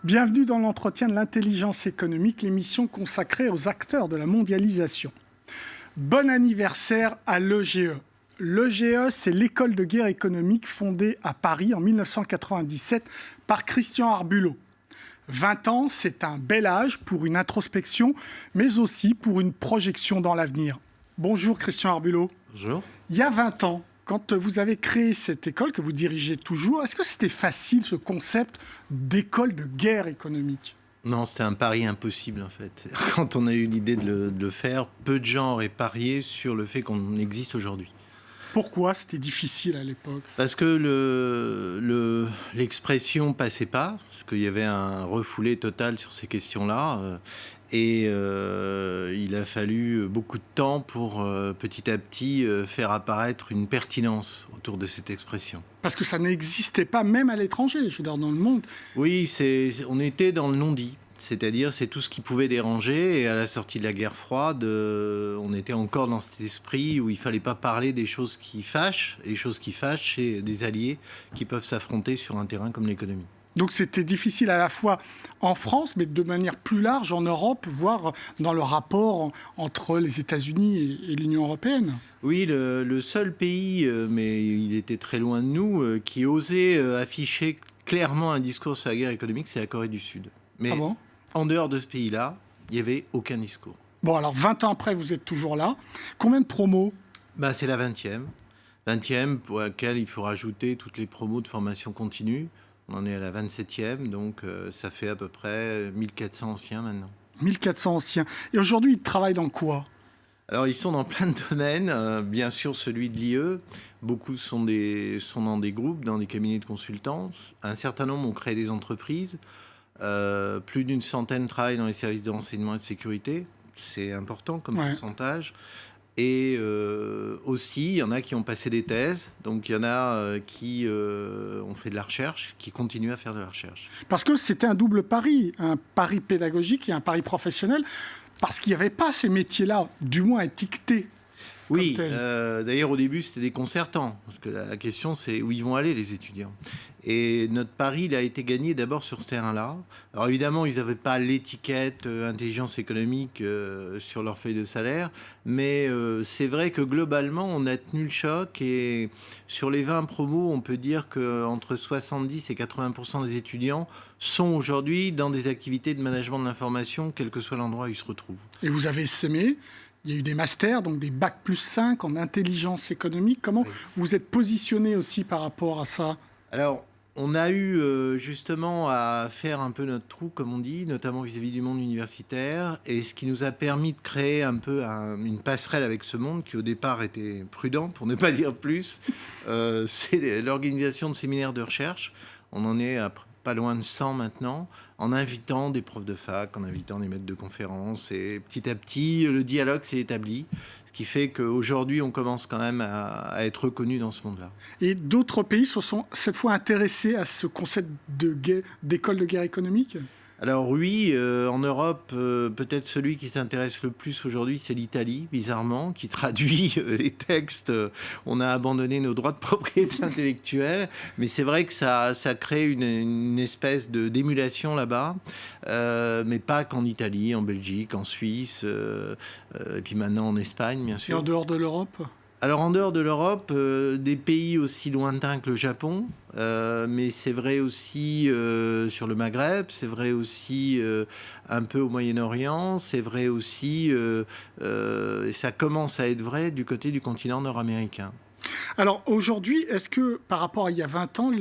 Bienvenue dans l'entretien de l'intelligence économique, l'émission consacrée aux acteurs de la mondialisation. Bon anniversaire à l'EGE. L'EGE, c'est l'école de guerre économique fondée à Paris en 1997 par Christian Arbulot. 20 ans, c'est un bel âge pour une introspection, mais aussi pour une projection dans l'avenir. Bonjour Christian Arbulot. Bonjour. Il y a 20 ans, quand vous avez créé cette école que vous dirigez toujours, est-ce que c'était facile ce concept d'école de guerre économique ? Non, c'était un pari impossible en fait. Quand on a eu l'idée de le faire, peu de gens auraient parié sur le fait qu'on existe aujourd'hui. Pourquoi c'était difficile à l'époque ? Parce que l'expression passait pas, parce qu'il y avait un refoulé total sur ces questions-là. Et il a fallu beaucoup de temps pour petit à petit faire apparaître une pertinence autour de cette expression. Parce que ça n'existait pas même à l'étranger, je veux dire, dans le monde. Oui, on était dans le non-dit. C'est-à-dire, c'est tout ce qui pouvait déranger. Et à la sortie de la guerre froide, on était encore dans cet esprit où il ne fallait pas parler des choses qui fâchent. Et les choses qui fâchent, c'est des alliés qui peuvent s'affronter sur un terrain comme l'économie. Donc c'était difficile à la fois en France, mais de manière plus large en Europe, voire dans le rapport entre les États-Unis et l'Union européenne. Oui, le seul pays, mais il était très loin de nous, qui osait afficher clairement un discours sur la guerre économique, c'est la Corée du Sud. Mais Ah bon ? En dehors de ce pays-là, il n'y avait aucun discours. Bon, alors 20 ans après, vous êtes toujours là. Combien de promos ? C'est la 20e. 20e pour laquelle il faut rajouter toutes les promos de formation continue. On en est à la 27e, donc ça fait à peu près 1400 anciens maintenant. 1400 anciens. Et aujourd'hui, ils travaillent dans quoi ? Alors, ils sont dans plein de domaines. Bien sûr, celui de l'IE. Beaucoup sont dans des groupes, dans des cabinets de consultants. Un certain nombre ont créé des entreprises. Plus d'une centaine travaillent dans les services de renseignement et de sécurité. C'est important comme pourcentage. Et aussi, il y en a qui ont passé des thèses. Donc, il y en a qui ont fait de la recherche, qui continuent à faire de la recherche. Parce que c'était un double pari, un pari pédagogique et un pari professionnel, parce qu'il n'y avait pas ces métiers-là, du moins étiquetés. Oui, d'ailleurs au début c'était déconcertant, parce que la question c'est où ils vont aller les étudiants. Et notre pari il a été gagné d'abord sur ce terrain-là. Alors évidemment ils n'avaient pas l'étiquette intelligence économique sur leur feuille de salaire, mais c'est vrai que globalement on a tenu le choc et sur les 20 promos on peut dire qu'entre 70 et 80% des étudiants sont aujourd'hui dans des activités de management de l'information, quel que soit l'endroit où ils se retrouvent. Et vous avez sémé. Il y a eu des masters, donc des bacs plus 5 en intelligence économique. Comment vous êtes positionné aussi par rapport à ça ? Alors, on a eu justement à faire un peu notre trou, comme on dit, notamment vis-à-vis du monde universitaire, et ce qui nous a permis de créer un peu une passerelle avec ce monde qui au départ était prudent, pour ne pas dire plus, c'est l'organisation de séminaires de recherche. On en est à pas loin de 100 maintenant, en invitant des profs de fac, en invitant des maîtres de conférences. Et petit à petit, le dialogue s'est établi, ce qui fait qu'aujourd'hui, on commence quand même à être reconnu dans ce monde-là. Et d'autres pays se sont cette fois intéressés à ce concept d'école de guerre économique ? Alors oui, en Europe, peut-être celui qui s'intéresse le plus aujourd'hui, c'est l'Italie, bizarrement, qui traduit les textes. On a abandonné nos droits de propriété intellectuelle, mais c'est vrai que ça crée une espèce d'émulation là-bas, mais pas qu'en Italie, en Belgique, en Suisse, et puis maintenant en Espagne, bien sûr. Et en dehors de l'Europe ? Alors en dehors de l'Europe, des pays aussi lointains que le Japon, mais c'est vrai aussi sur le Maghreb, c'est vrai aussi un peu au Moyen-Orient, c'est vrai aussi, et ça commence à être vrai du côté du continent nord-américain. Alors aujourd'hui, est-ce que par rapport à il y a 20 ans,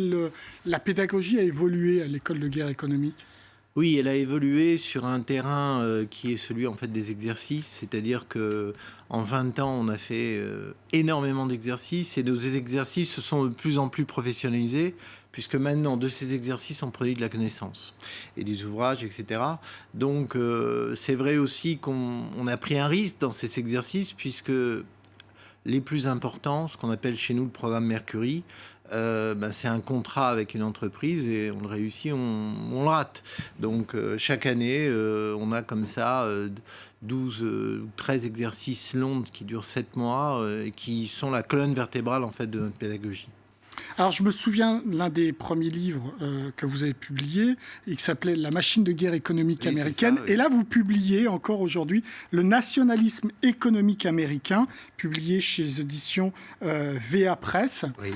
la pédagogie a évolué à l'école de guerre économique ? Oui, elle a évolué sur un terrain qui est celui en fait des exercices, c'est-à-dire que en 20 ans, on a fait énormément d'exercices et nos exercices se sont de plus en plus professionnalisés puisque maintenant, de ces exercices, on produit de la connaissance et des ouvrages, etc. Donc, c'est vrai aussi qu'on a pris un risque dans ces exercices puisque les plus importants, ce qu'on appelle chez nous le programme Mercury, c'est un contrat avec une entreprise et on le réussit, on le rate. Donc chaque année, on a comme ça 12 ou 13 exercices longs qui durent 7 mois et qui sont la colonne vertébrale en fait de notre pédagogie. Alors, je me souviens l'un des premiers livres que vous avez publié et qui s'appelait La machine de guerre économique américaine. Ça, oui. Et là, vous publiez encore aujourd'hui Le nationalisme économique américain, publié chez les éditions VA Press. Oui.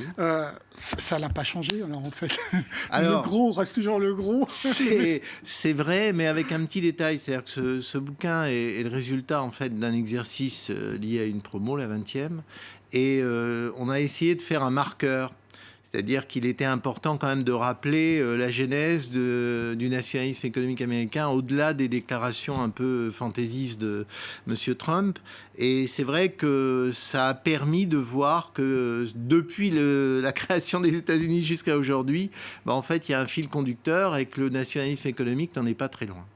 Ça l'a pas changé, alors en fait. Alors, le gros reste toujours le gros. C'est vrai, mais avec un petit détail. C'est-à-dire que ce bouquin est le résultat en fait d'un exercice lié à une promo, la 20e. Et on a essayé de faire un marqueur. C'est-à-dire qu'il était important quand même de rappeler la genèse du nationalisme économique américain au-delà des déclarations un peu fantaisistes de M. Trump. Et c'est vrai que ça a permis de voir que depuis la création des États-Unis jusqu'à aujourd'hui, en fait, il y a un fil conducteur et que le nationalisme économique n'en est pas très loin.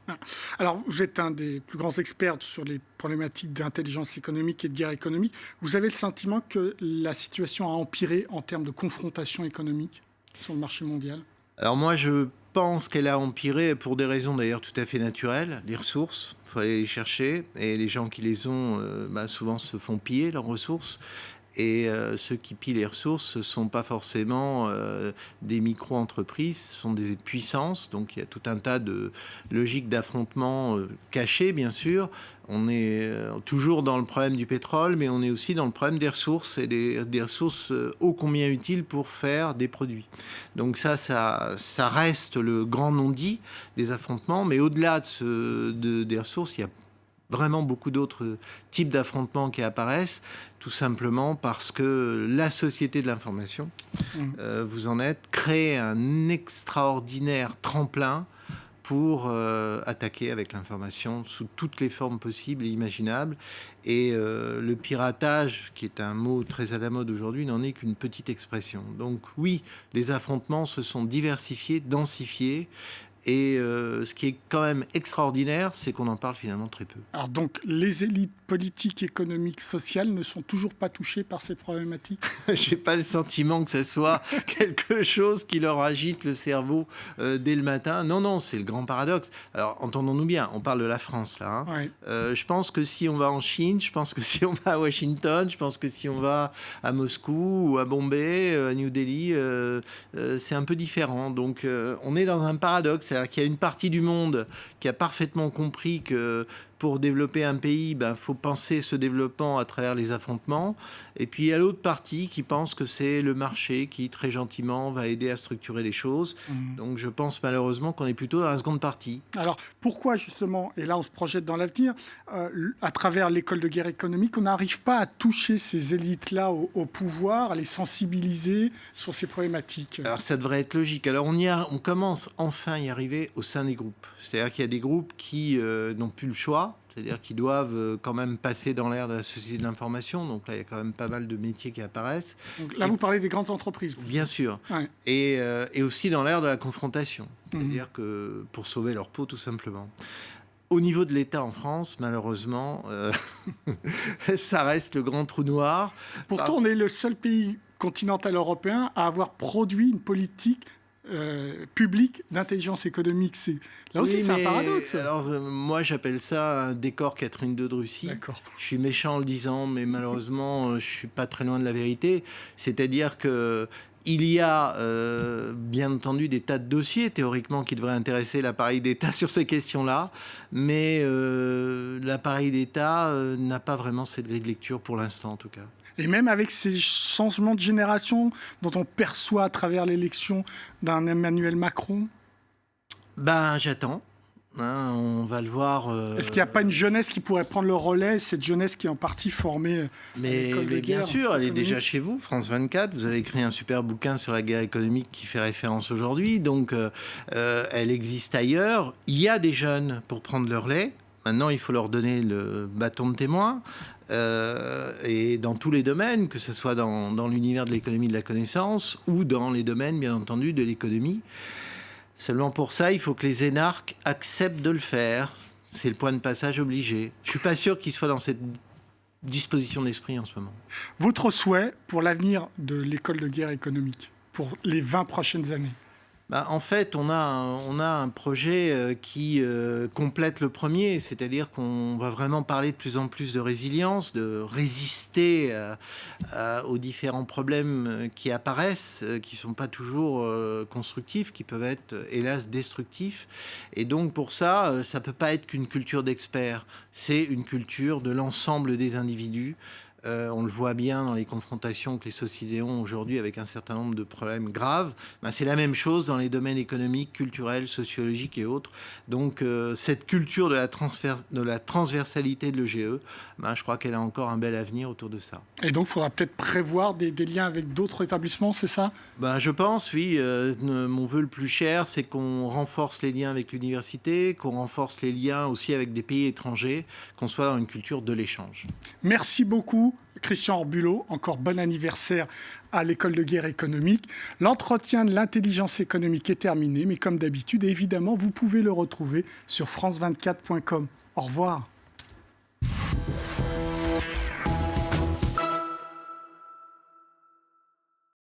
Alors, vous êtes un des plus grands experts sur les problématiques d'intelligence économique et de guerre économique. Vous avez le sentiment que la situation a empiré en termes de confrontation économique sur le marché mondial? Alors moi, je pense qu'elle a empiré pour des raisons d'ailleurs tout à fait naturelles. Les ressources, il faut aller les chercher. Et les gens qui les ont, souvent se font piller leurs ressources. Et ceux qui pillent les ressources ne sont pas forcément des micro-entreprises, ce sont des puissances. Donc il y a tout un tas de logiques d'affrontement cachées, bien sûr. On est toujours dans le problème du pétrole, mais on est aussi dans le problème des ressources, et des ressources ô combien utiles pour faire des produits. Donc ça reste le grand non-dit des affrontements, mais au-delà des ressources, il y a vraiment beaucoup d'autres types d'affrontements qui apparaissent, tout simplement parce que la société de l'information, vous en êtes, crée un extraordinaire tremplin pour attaquer avec l'information sous toutes les formes possibles et imaginables. Et le piratage, qui est un mot très à la mode aujourd'hui, n'en est qu'une petite expression. Donc oui, les affrontements se sont diversifiés, densifiés. Et ce qui est quand même extraordinaire, c'est qu'on en parle finalement très peu. Alors donc, les élites politiques, économiques, sociales ne sont toujours pas touchées par ces problématiques? J'ai pas le sentiment que ce soit quelque chose qui leur agite le cerveau dès le matin. Non, c'est le grand paradoxe. Alors, entendons-nous bien, on parle de la France, là. Ouais. Je pense que si on va en Chine, je pense que si on va à Washington, je pense que si on va à Moscou ou à Bombay, à New Delhi, c'est un peu différent. Donc, on est dans un paradoxe. C'est-à-dire qu'il y a une partie du monde qui a parfaitement compris que pour développer un pays, il faut penser ce développement à travers les affrontements. Et puis il y a l'autre partie qui pense que c'est le marché qui, très gentiment, va aider à structurer les choses. Donc je pense malheureusement qu'on est plutôt dans la seconde partie. Alors pourquoi justement, et là on se projette dans l'avenir, à travers l'école de guerre économique, on n'arrive pas à toucher ces élites-là au pouvoir, à les sensibiliser sur ces problématiques? Alors ça devrait être logique. Alors on commence enfin à y arriver au sein des groupes. C'est-à-dire qu'il y a des groupes qui n'ont plus le choix. C'est-à-dire qu'ils doivent quand même passer dans l'ère de la société de l'information. Donc là, il y a quand même pas mal de métiers qui apparaissent. Donc là, vous parlez des grandes entreprises. Bien sûr. Ouais. Et aussi dans l'ère de la confrontation. C'est-à-dire que pour sauver leur peau, tout simplement. Au niveau de l'État en France, malheureusement, ça reste le grand trou noir. Pourtant, on est le seul pays continental européen à avoir produit une politique public d'intelligence économique. Là aussi, c'est un paradoxe. Alors, moi, j'appelle ça un décor Catherine II de Russie. D'accord. Je suis méchant en le disant, mais malheureusement, je suis pas très loin de la vérité. C'est-à-dire que il y a bien entendu des tas de dossiers théoriquement qui devraient intéresser l'appareil d'État sur ces questions-là, mais l'appareil d'État n'a pas vraiment cette grille de lecture pour l'instant en tout cas. Et même avec ces changements de génération dont on perçoit à travers l'élection d'un Emmanuel Macron? J'attends. On va le voir. Est-ce qu'il n'y a pas une jeunesse qui pourrait prendre le relais, cette jeunesse qui est en partie formée mais bien sûr, elle est déjà chez vous, France 24. Vous avez écrit un super bouquin sur la guerre économique qui fait référence aujourd'hui. Donc, elle existe ailleurs. Il y a des jeunes pour prendre le relais. Maintenant, il faut leur donner le bâton de témoin. Et dans tous les domaines, que ce soit dans l'univers de l'économie de la connaissance ou dans les domaines, bien entendu, de l'économie. Seulement pour ça, il faut que les énarques acceptent de le faire. C'est le point de passage obligé. Je ne suis pas sûr qu'ils soient dans cette disposition d'esprit en ce moment. Votre souhait pour l'avenir de l'école de guerre économique, pour les 20 prochaines années? En fait, on a un projet qui complète le premier, c'est-à-dire qu'on va vraiment parler de plus en plus de résilience, de résister aux différents problèmes qui apparaissent, qui ne sont pas toujours constructifs, qui peuvent être, hélas, destructifs. Et donc, pour ça, ça ne peut pas être qu'une culture d'experts, c'est une culture de l'ensemble des individus. On le voit bien dans les confrontations que les sociétés ont aujourd'hui avec un certain nombre de problèmes graves. C'est la même chose dans les domaines économiques, culturels, sociologiques et autres. Donc cette culture de la transversalité de l'EGE, je crois qu'elle a encore un bel avenir autour de ça. Et donc, il faudra peut-être prévoir des liens avec d'autres établissements, c'est ça ? Je pense, oui. Mon vœu le plus cher, c'est qu'on renforce les liens avec l'université, qu'on renforce les liens aussi avec des pays étrangers, qu'on soit dans une culture de l'échange. Merci beaucoup, Christian Orbulot. Encore bon anniversaire à l'École de guerre économique. L'entretien de l'intelligence économique est terminé, mais comme d'habitude, évidemment, vous pouvez le retrouver sur france24.com. Au revoir.